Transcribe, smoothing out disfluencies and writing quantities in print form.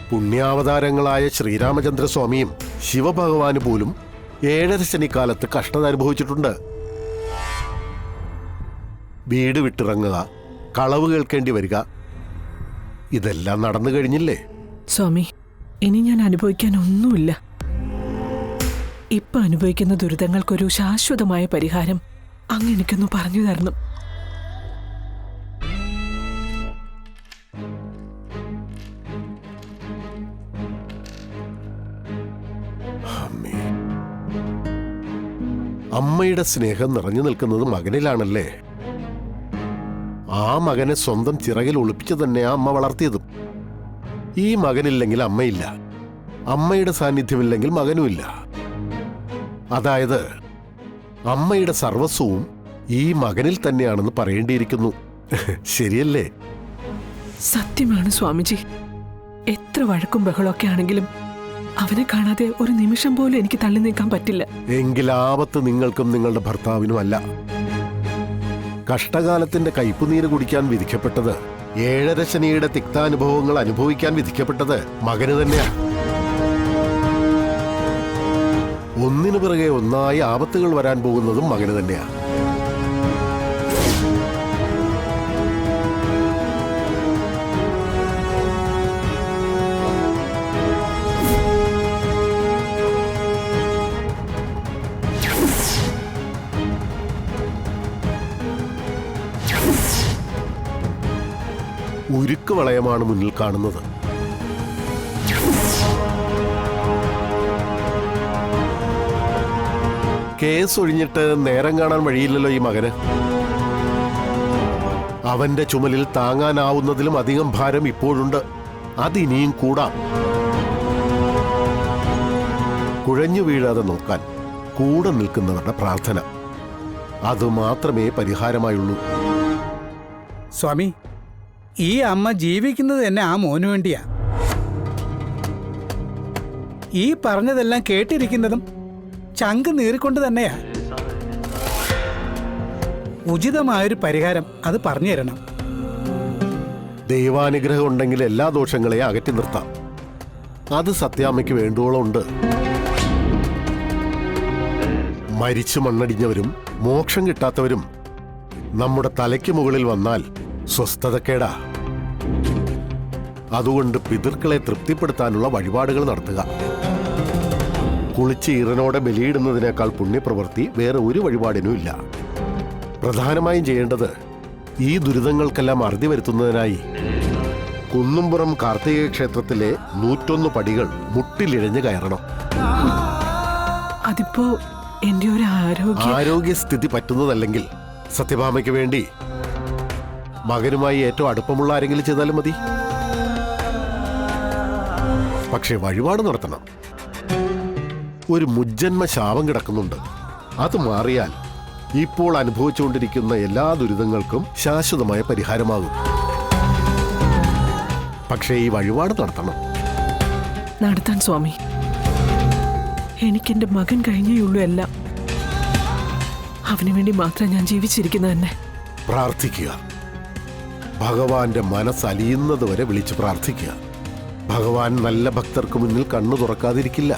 പുണ്യാവതാരങ്ങളായ ശ്രീരാമചന്ദ്രസ്വാമിയും ശിവഭഗവാന് പോലും 7.5 ശനിക്കാലത്ത് കഷ്ടത അനുഭവിച്ചിട്ടുണ്ട്. വീട് വിട്ടിറങ്ങുക, കളവ് കേൾക്കേണ്ടി വരിക, ഇതെല്ലാം നടന്നു കഴിഞ്ഞില്ലേ? സ്വാമി, ഇനി ഞാൻ അനുഭവിക്കാൻ ഒന്നുമില്ല. ഇപ്പൊ അനുഭവിക്കുന്ന ദുരിതങ്ങൾക്കൊരു ശാശ്വതമായ പരിഹാരം അങ്ങ് എനിക്കൊന്ന് പറഞ്ഞു തരണം. അമ്മയുടെ സ്നേഹം നിറഞ്ഞു നിൽക്കുന്നത് മകനിലാണല്ലേ? ആ മകനെ സ്വന്തം ചിറകിൽ ഒളിപ്പിച്ചു തന്നെയാ അമ്മ വളർത്തിയതും. ഈ മകനില്ലെങ്കിൽ അമ്മയില്ല, അമ്മയുടെ സാന്നിധ്യമില്ലെങ്കിൽ മകനുമില്ല. അതായത് അമ്മയുടെ സർവസ്വവും ഈ മകനിൽ തന്നെയാണെന്ന് പറയേണ്ടിയിരിക്കുന്നു. ശരിയല്ലേ? സത്യമാണ് സ്വാമിജി. എത്ര വഴക്കും ബഹളമൊക്കെ ആണെങ്കിലും അവനെ കാണാതെ ഒരു നിമിഷം പോലും എനിക്ക് തള്ളി നീക്കാൻ പറ്റില്ല. എങ്കിൽ ആപത്ത് നിങ്ങൾക്കും നിങ്ങളുടെ ഭർത്താവിനുമല്ല. കഷ്ടകാലത്തിന്റെ കയ്പുനീര് കുടിക്കാൻ വിധിക്കപ്പെട്ടത്, 7.5 ശനിയുടെ തിക്താനുഭവങ്ങൾ അനുഭവിക്കാൻ വിധിക്കപ്പെട്ടത് മകന് തന്നെയാ. ഒന്നിനു പിറകെ ഒന്നായി ആപത്തുകൾ വരാൻ പോകുന്നതും മകന് തന്നെയാ. ഉരുക്ക് വളയമാണ് മുന്നിൽ കാണുന്നത്. കേസ് ഒഴിഞ്ഞിട്ട് നേരം കാണാൻ വഴിയില്ലല്ലോ ഈ മകന്. അവന്റെ ചുമലിൽ താങ്ങാനാവുന്നതിലും അധികം ഭാരം ഇപ്പോഴുണ്ട്. അതിനിയും കൂടാം. കുഴഞ്ഞു വീഴാതെ നോക്കാൻ കൂടെ നിൽക്കുന്നവരുടെ പ്രാർത്ഥന, അതുമാത്രമേ പരിഹാരമായുള്ളൂ. സ്വാമി, ഈ അമ്മ ജീവിക്കുന്നത് തന്നെ ആ മോനു വേണ്ടിയാ. ഈ പറഞ്ഞതെല്ലാം കേട്ടിരിക്കുന്നതും ചങ്ക് നീറിക്കൊണ്ട് തന്നെയാ. ഉചിതമായൊരു പരിഹാരം അത് പറഞ്ഞു തരണം. ദൈവാനുഗ്രഹം ഉണ്ടെങ്കിൽ എല്ലാ ദോഷങ്ങളെയും അകറ്റി നിർത്താം. അത് സത്യാമ്മയ്ക്ക് വേണ്ടുവോളം ഉണ്ട്. മരിച്ചു മണ്ണടിഞ്ഞവരും മോക്ഷം കിട്ടാത്തവരും നമ്മുടെ തലയ്ക്ക് മുകളിൽ വന്നാൽ സ്വസ്ഥതക്കേടാ. അതുകൊണ്ട് പിതൃക്കളെ തൃപ്തിപ്പെടുത്താനുള്ള വഴിപാടുകൾ നടത്തുക. കുളിച്ച് ഈറനോടെ ബലിയിടുന്നതിനേക്കാൾ പുണ്യപ്രവൃത്തി വേറെ ഒരു വഴിപാടിനുമില്ല. പ്രധാനമായും ചെയ്യേണ്ടത് ഈ ദുരിതങ്ങൾക്കെല്ലാം അറുതി വരുത്തുന്നതിനായി കുന്നുംപുറം കാർത്തിക ക്ഷേത്രത്തിലെ 101 പടികൾ മുട്ടിലിഴഞ്ഞ് കയറണം. അതിപ്പോ എന്റെ ഒരു ആരോഗ്യസ്ഥിതി പറ്റുന്നതല്ലെങ്കിൽ സത്യഭാമയ്ക്ക് വേണ്ടി മകനുമായി ഏറ്റവും അടുപ്പമുള്ള ആരെങ്കിലും ചെയ്താലും മതി. പക്ഷെ വഴിപാട് നടത്തണം. ഒരു മുജ്ജന്മ ശാപം കിടക്കുന്നുണ്ട്. അത് മാറിയാൽ ഇപ്പോൾ അനുഭവിച്ചുകൊണ്ടിരിക്കുന്ന എല്ലാ ദുരിതങ്ങൾക്കും ശാശ്വതമായ പരിഹാരമാകും. പക്ഷേ ഈ വഴിപാട് നടത്താൻ സ്വാമി. എനിക്കെന്റെ മകൻ കഴിഞ്ഞേയുള്ളൂ എല്ലാം. അവന് വേണ്ടി മാത്രം ഞാൻ ജീവിച്ചിരിക്കുന്നത് തന്നെ. പ്രാർത്ഥിക്കുക. ഭഗവാന്റെ മനസ്സലിയുന്നത് വരെ വിളിച്ച് പ്രാർത്ഥിക്കുക. ഭഗവാൻ നല്ല ഭക്തർക്ക് മുന്നിൽ കണ്ണു തുറക്കാതിരിക്കില്ല.